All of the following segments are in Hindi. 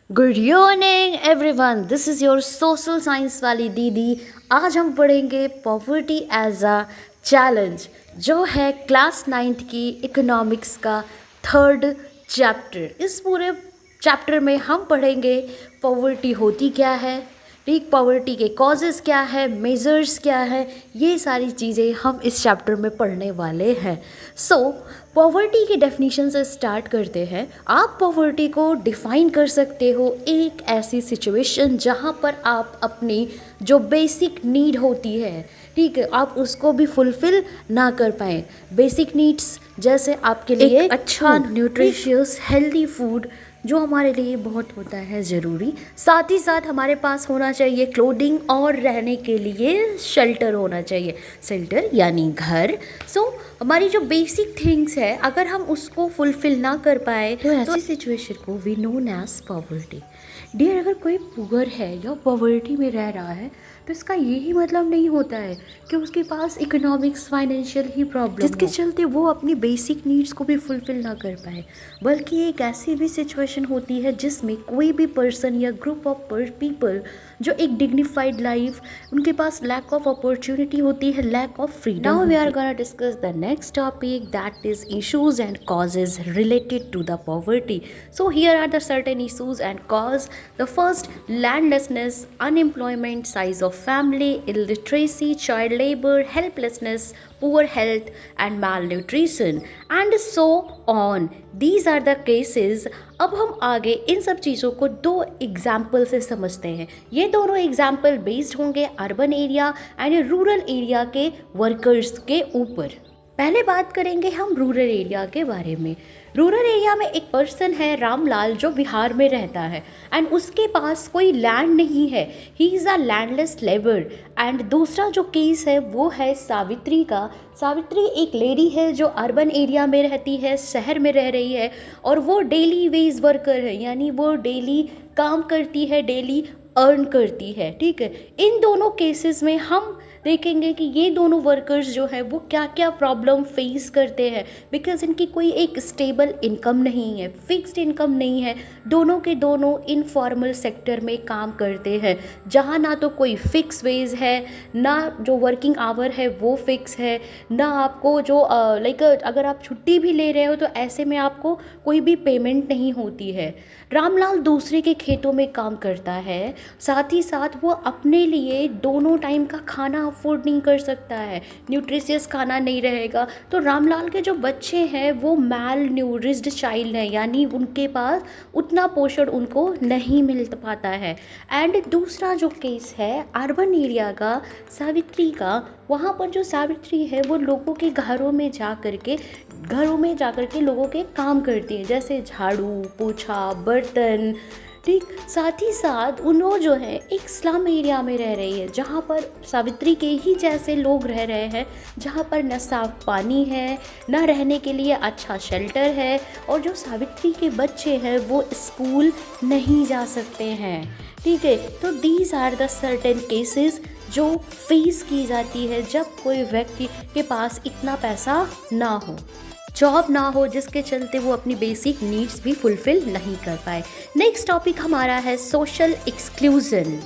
Good evening everyone, this is your social science वाली दीदी। आज हम पढ़ेंगे पॉवर्टी एज अ चैलेंज, जो है क्लास 9th की इकोनॉमिक्स का थर्ड चैप्टर। इस पूरे चैप्टर में हम पढ़ेंगे पॉवर्टी होती क्या है, ठीक, पॉवर्टी के कॉजेज़ क्या है, मेजर्स क्या है, ये सारी चीज़ें हम इस चैप्टर में पढ़ने वाले हैं। सो पॉवर्टी की डेफिनेशन से स्टार्ट करते हैं। आप पॉवर्टी को डिफ़ाइन कर सकते हो एक ऐसी सिचुएशन जहाँ पर आप अपनी जो बेसिक नीड होती है, ठीक है, आप उसको भी फुलफ़िल ना कर पाएँ। बेसिक नीड्स जैसे आपके लिए एक अच्छा न्यूट्रिशियस हेल्दी फूड जो हमारे लिए बहुत होता है ज़रूरी, साथ ही साथ हमारे पास होना चाहिए क्लोथिंग और रहने के लिए शेल्टर होना चाहिए। शेल्टर यानी घर। सो हमारी जो बेसिक थिंग्स है, अगर हम उसको फुलफ़िल ना कर पाए तो ऐसी सिचुएशन को we known as poverty. Dear, अगर कोई पुअर है या पॉवर्टी में रह रहा है तो इसका यही मतलब नहीं होता है कि उसके पास इकोनॉमिक्स फाइनेंशियल ही प्रॉब्लम जिसके चलते वो अपनी बेसिक नीड्स को भी फुलफ़िल ना कर पाए, बल्कि एक ऐसी भी सिचुएशन होती है जिसमें कोई भी पर्सन या ग्रुप ऑफ पीपल जो एक डिग्निफाइड लाइफ, उनके पास लैक ऑफ अपॉर्चुनिटी होती है, lack of freedom. Now we are gonna discuss the next topic, that is issues and causes related to the poverty. So here are the certain issues and cause. The first, landlessness, unemployment, size of family, illiteracy, child labor, helplessness, poor health and malnutrition and so on. These are the cases. अब हम आगे इन सब चीज़ों को दो एग्जाम्पल से समझते हैं। ये दोनों एग्जाम्पल बेस्ड होंगे urban area and rural area के वर्कर्स के ऊपर। पहले बात करेंगे हम रूरल एरिया के बारे में। रूरल एरिया में एक पर्सन है रामलाल, जो बिहार में रहता है एंड उसके पास कोई लैंड नहीं है। He is a landless labour. And दूसरा जो केस है वो है सावित्री का। सावित्री एक लेडी है जो अर्बन एरिया में रहती है, शहर में रह रही है, और वो डेली वेज वर्कर है, यानी वो डेली काम करती है, डेली अर्न करती है, ठीक है। इन दोनों केसेस में हम देखेंगे कि ये दोनों वर्कर्स जो है वो क्या क्या प्रॉब्लम फेस करते हैं, बिकॉज इनकी कोई एक स्टेबल इनकम नहीं है, फिक्स्ड इनकम नहीं है। दोनों के दोनों इनफॉर्मल सेक्टर में काम करते हैं, जहाँ ना तो कोई फिक्स वेज है, ना जो वर्किंग आवर है वो फिक्स है, ना आपको जो लाइक अगर आप छुट्टी भी ले रहे हो तो ऐसे में आपको कोई भी पेमेंट नहीं होती है। रामलाल दूसरे के खेतों में काम करता है, साथ ही साथ वो अपने लिए दोनों टाइम का खाना अफोर्ड नहीं कर सकता है, न्यूट्रिशियस खाना नहीं रहेगा। तो रामलाल के जो बच्चे हैं वो मैल न्यूरिस्ड चाइल्ड हैं, यानी उनके पास उतना पोषण उनको नहीं मिल पाता है। एंड दूसरा जो केस है अर्बन एरिया का, सावित्री का, वहाँ पर जो सावित्री है वो लोगों के घरों में जा कर के लोगों के काम करती है, जैसे झाड़ू पोछा बर्तन, ठीक। साथ ही साथ उन्होंने जो है एक स्लम एरिया में रह रही है, जहाँ पर सावित्री के ही जैसे लोग रह रहे हैं, जहाँ पर न साफ पानी है, न रहने के लिए अच्छा शेल्टर है, और जो सावित्री के बच्चे हैं वो स्कूल नहीं जा सकते हैं, ठीक है। तो these are the certain cases जो फेस की जाती है जब कोई व्यक्ति के पास इतना पैसा ना हो, जॉब ना हो, जिसके चलते वो अपनी बेसिक नीड्स भी फुलफ़िल नहीं कर पाए। नेक्स्ट टॉपिक हमारा है सोशल एक्सक्लूजन।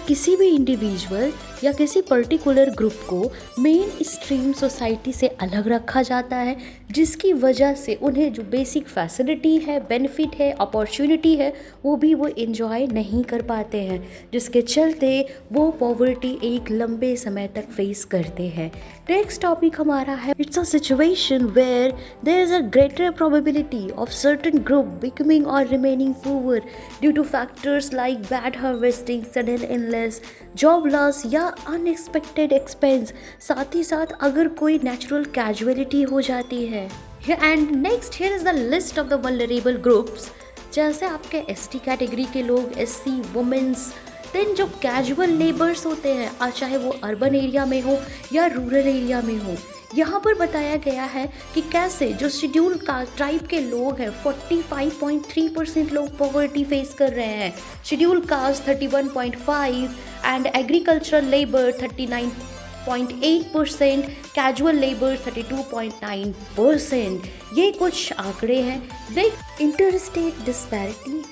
किसी भी इंडिविजुअल या किसी पर्टिकुलर ग्रुप को मेन स्ट्रीम सोसाइटी से अलग रखा जाता है, जिसकी वजह से उन्हें जो बेसिक फैसिलिटी है, बेनिफिट है, अपॉर्चुनिटी है, वो भी वो एंजॉय नहीं कर पाते हैं, जिसके चलते वो पॉवर्टी एक लंबे समय तक फेस करते हैं। नेक्स्ट टॉपिक हमारा है it's a situation where there is a greater probability of certain group becoming और remaining poor due to factors like bad harvesting, sudden illness, job loss या अनएक्सपेक्टेड एक्सपेंस। साथ ही साथ अगर कोई नेचुरल कैजुअलिटी हो जाती है। And next here is the list of the vulnerable groups, जैसे आपके एसटी कैटेगरी के लोग, एससी, वुमेन्स, देन जो कैजुअल लेबर्स होते हैं, चाहे वो अर्बन एरिया में हो या रूरल एरिया में हो। यहाँ पर बताया गया है कि कैसे जो शेड्यूल कास्ट ट्राइब के लोग हैं 45.3% लोग पॉवर्टी फेस कर रहे हैं, schedule caste 31.5 and agricultural labour 39.8%, casual labour 32.9%। ये कुछ आंकड़े हैं। देख इंटर स्टेट डिस्पैरिटी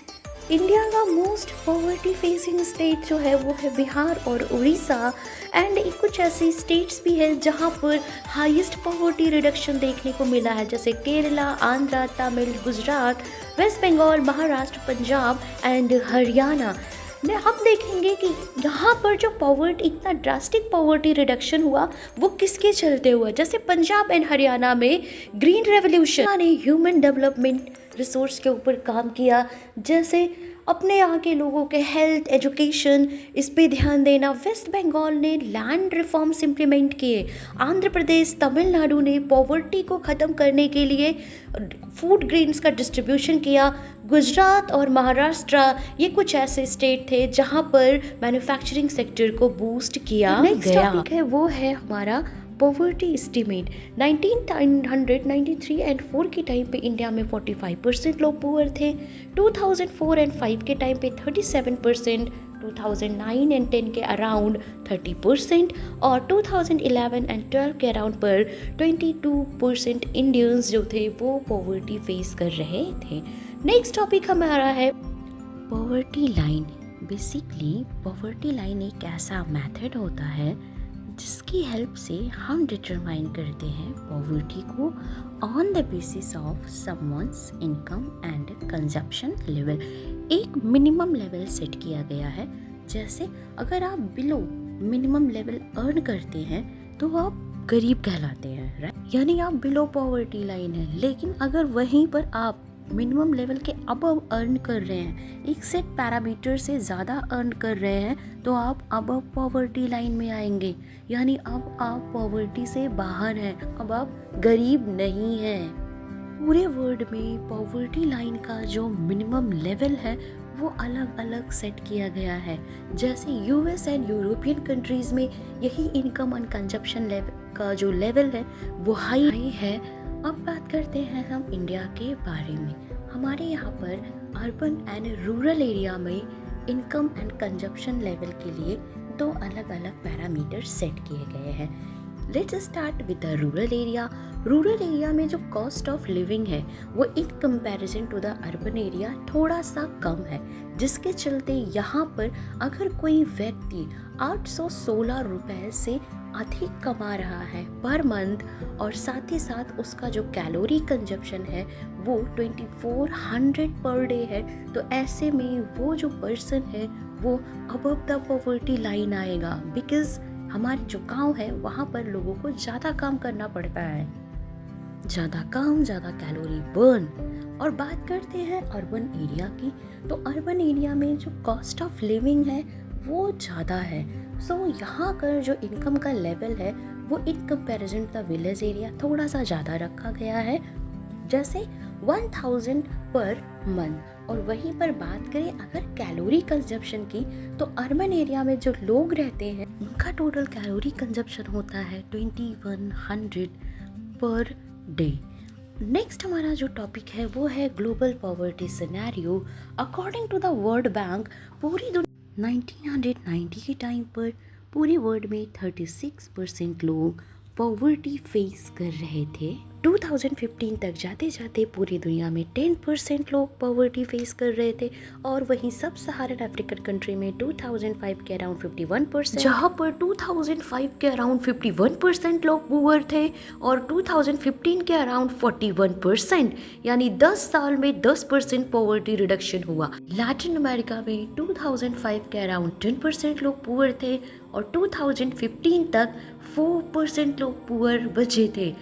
इंडिया का मोस्ट पॉवर्टी फेसिंग स्टेट जो है वो है बिहार और उड़ीसा एंड कुछ ऐसी स्टेट्स भी है जहाँ पर हाईएस्ट पॉवर्टी रिडक्शन देखने को मिला है, जैसे केरला, आंध्रा, तमिल, गुजरात, वेस्ट बंगाल, महाराष्ट्र, पंजाब एंड हरियाणा में। हम देखेंगे कि यहाँ पर जो पॉवर्टी, इतना ड्रास्टिक पॉवर्टी रिडक्शन हुआ वो किसके चलते हुआ। जैसे पंजाब एंड हरियाणा में ग्रीन रेवोल्यूशन ने ह्यूमन डेवलपमेंट रिसोर्स के ऊपर काम किया, जैसे अपने यहाँ के लोगों के हेल्थ, एजुकेशन, इस पे ध्यान देना। वेस्ट बंगाल ने लैंड रिफॉर्म्स इम्प्लीमेंट किए। आंध्र प्रदेश, तमिलनाडु ने पॉवर्टी को ख़त्म करने के लिए फूड ग्रेन्स का डिस्ट्रीब्यूशन किया। गुजरात और महाराष्ट्र ये कुछ ऐसे स्टेट थे जहाँ पर मैन्युफैक्चरिंग सेक्टर को बूस्ट किया गया। नेक्स्ट टॉपिक है वो है हमारा पॉवर्टी एस्टीमेट। 1993 एंड 4 के टाइम पे इंडिया में 45% लोग पुअर थे। 2004 एंड 5 के टाइम पे 37%, 2009 एंड 10 के अराउंड 30% और 2011 एंड 12 के अराउंड पर 22% इंडियंस जो थे वो पॉवर्टी फेस कर रहे थे। नेक्स्ट टॉपिक हमारा है poverty line. Basically poverty line एक ऐसा मेथड होता है जिसकी हेल्प से हम डिटरमाइन करते हैं पॉवर्टी को on the basis of someone's income and consumption level. एक मिनिमम लेवल सेट किया गया है, जैसे अगर आप बिलो मिनिमम लेवल अर्न करते हैं तो आप गरीब कहलाते हैं, राइट, यानी आप बिलो पॉवर्टी लाइन है। लेकिन अगर वहीं पर आप मिनिमम लेवल के अबव अर्न कर रहे हैं, एक सेट पैरामीटर से ज़्यादा अर्न कर रहे हैं, तो आप अबव पॉवर्टी लाइन में आएंगे, यानी अब आप पॉवर्टी से बाहर हैं, अब आप गरीब नहीं हैं। पूरे वर्ल्ड में पॉवर्टी लाइन का जो मिनिमम लेवल है वो अलग अलग सेट किया गया है। जैसे यूएस एंड यूरोपियन कंट्रीज़ में यही इनकम एंड कंजप्शन लेवल का जो लेवल है वो हाई है। अब बात करते हैं हम इंडिया के बारे में। हमारे यहाँ पर अर्बन एंड रूरल एरिया में इनकम एंड कंजप्शन लेवल के लिए दो अलग अलग पैरामीटर सेट किए गए हैं। Let's start with the rural area. Rural area में जो कॉस्ट ऑफ लिविंग है वो in comparison to the urban area थोड़ा सा कम है, जिसके चलते यहाँ पर अगर कोई व्यक्ति 816 रुपये से अधिक कमा रहा है पर मंथ और साथ ही साथ उसका जो कैलोरी कंजप्शन है वो 2400 पर डे है, तो ऐसे में वो जो पर्सन है वो अबव द पॉवर्टी लाइन आएगा। बिकॉज हमारे जो गांव है वहाँ पर लोगों को ज़्यादा काम करना पड़ता है, ज़्यादा काम, ज़्यादा कैलोरी बर्न। और बात करते हैं अर्बन एरिया की, तो अर्बन एरिया में जो कॉस्ट ऑफ लिविंग है वो ज़्यादा है। सो यहाँ पर जो इनकम का लेवल है वो in comparison to the village area थोड़ा सा ज़्यादा रखा गया है, जैसे 1000 पर मंथ। और वहीं पर बात करें अगर कैलोरी कंजप्शन की, तो अर्बन एरिया में जो लोग रहते हैं उनका टोटल कैलोरी कंजप्शन होता है 2100 पर डे। नेक्स्ट हमारा जो टॉपिक है वो है global poverty scenario. According to the World Bank, पूरी 1990 के टाइम पर पूरे वर्ल्ड में 36% लोग पॉवर्टी फेस कर रहे थे। 2015 तक जाते जाते पूरी दुनिया में 10% लोग पॉवर्टी फेस कर रहे थे, और वहीं सब सहारन अफ्रीकन कंट्री में 2005 के अराउंड 51%, जहाँ पर 2005 के अराउंड 51% लोग पुअर थे और 2015 के अराउंड 41%, यानी 10 साल में 10% पॉवर्टी रिडक्शन हुआ। लैटिन अमेरिका में 2005 के अराउंड 10% लोग पुअर थे और 2015 तक 4% लोग पुअर बचे थे।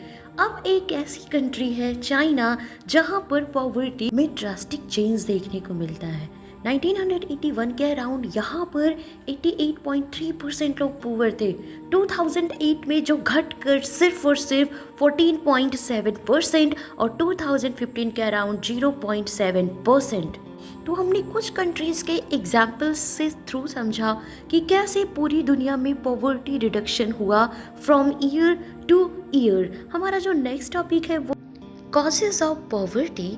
अब एक ऐसी कंट्री है चाइना जहां पर पॉवर्टी में ड्रास्टिक चेंज देखने को मिलता है। 1981 के अराउंड यहाँ पर 88.3% लोग पुअर थे। 2008 में जो घटकर सिर्फ और सिर्फ 14.7% और 2015 के अराउंड 0.7%। तो हमने कुछ कंट्रीज़ के एग्जाम्पल्स से थ्रू समझा कि कैसे पूरी दुनिया में पॉवर्टी रिडक्शन हुआ फ्रॉम ईयर टू ईयर। हमारा जो नेक्स्ट टॉपिक है वो कॉजेज ऑफ पॉवर्टी,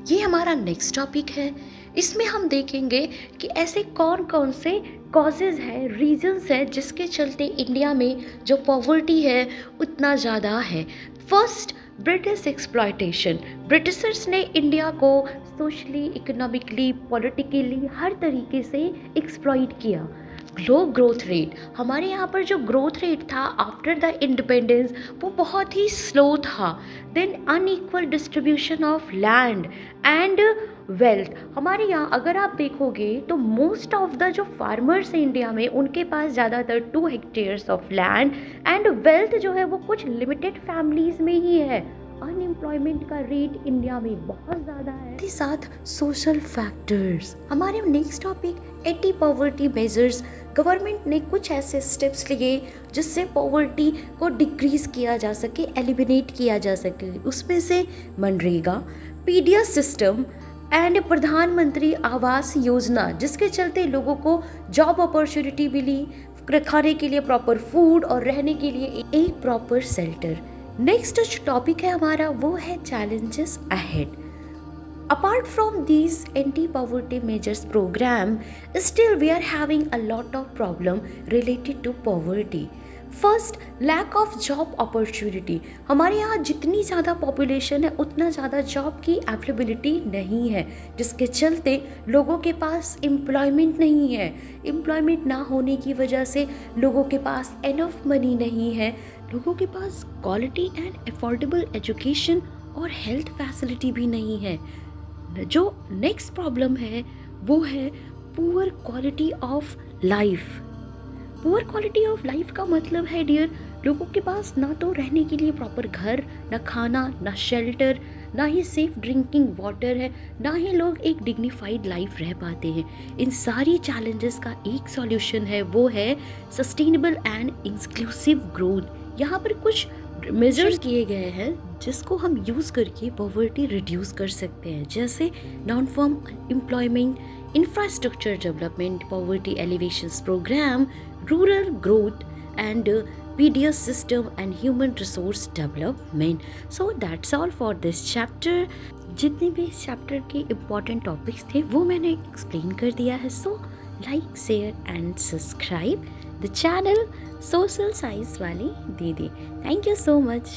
ये हमारा नेक्स्ट टॉपिक है। इसमें हम देखेंगे कि ऐसे कौन कौन से कॉजेज हैं, रीजंस हैं जिसके चलते इंडिया में जो पॉवर्टी है उतना ज़्यादा है। फर्स्ट ब्रिटिश एक्सप्लॉयटेशन, ब्रिटिशर्स ने इंडिया को सोशली, इकोनॉमिकली, पॉलिटिकली हर तरीके से एक्सप्लॉइट किया। लो ग्रोथ रेट, हमारे यहाँ पर जो ग्रोथ रेट था आफ्टर द इंडिपेंडेंस वो बहुत ही स्लो था। Then unequal distribution of land and wealth, हमारे यहाँ अगर आप देखोगे तो मोस्ट ऑफ द जो फार्मर्स हैं इंडिया में उनके पास ज़्यादातर 2 hectares of land and wealth जो है वो कुछ लिमिटेड फैमिलीज में ही है। अनएम्प्लॉयमेंट का रेट इंडिया में बहुत ज़्यादा है। के साथ सोशल फैक्टर्स, हमारे next topic anti poverty measures. Government ने कुछ ऐसे स्टेप्स लिए जिससे पॉवर्टी को डिक्रीज किया जा सके, एलिमिनेट किया जा सके। उसमें से मनरेगा, पीडीएस सिस्टम एंड प्रधानमंत्री आवास योजना, जिसके चलते लोगों को जॉब अपॉर्चुनिटी मिली, खाने के लिए प्रॉपर फूड और रहने के लिए एक प्रॉपर शेल्टर। नेक्स्ट जो टॉपिक है हमारा वो है challenges ahead. Apart from these anti-poverty measures program, still we are having a lot of problem related to poverty. First, lack of job opportunity. हमारे यहाँ जितनी ज़्यादा पॉपुलेशन है उतना ज़्यादा जॉब की अवेलेबिलिटी नहीं है, जिसके चलते लोगों के पास एम्प्लॉयमेंट नहीं है। एम्प्लॉयमेंट ना होने की वजह से लोगों के पास एनफ मनी नहीं है, लोगों के पास क्वालिटी एंड अफोर्डेबल एजुकेशन और हेल्थ फैसिलिटी भी नहीं है। जो नेक्स्ट प्रॉब्लम है वो है poor quality of life. Poor quality of life का मतलब है डियर, लोगों के पास ना तो रहने के लिए प्रॉपर घर, ना खाना, ना शेल्टर, ना ही सेफ ड्रिंकिंग वाटर है, ना ही लोग एक डिग्निफाइड लाइफ रह पाते हैं। इन सारी चैलेंजेस का एक सॉल्यूशन है, वो है सस्टेनेबल एंड इंक्लूसिव ग्रोथ। यहाँ पर कुछ मेजर्स किए गए हैं जिसको हम यूज़ करके पॉवर्टी रिड्यूस कर सकते हैं, जैसे non farm employment, infrastructure development, poverty alleviations programme, rural growth and PDS system and human resource development. So that's all for this chapter. जितने भी इस चैप्टर के इम्पॉर्टेंट टॉपिक्स थे वो मैंने एक्सप्लेन कर दिया है। So like, share and subscribe the channel social science वाली दीदी। Thank you so much.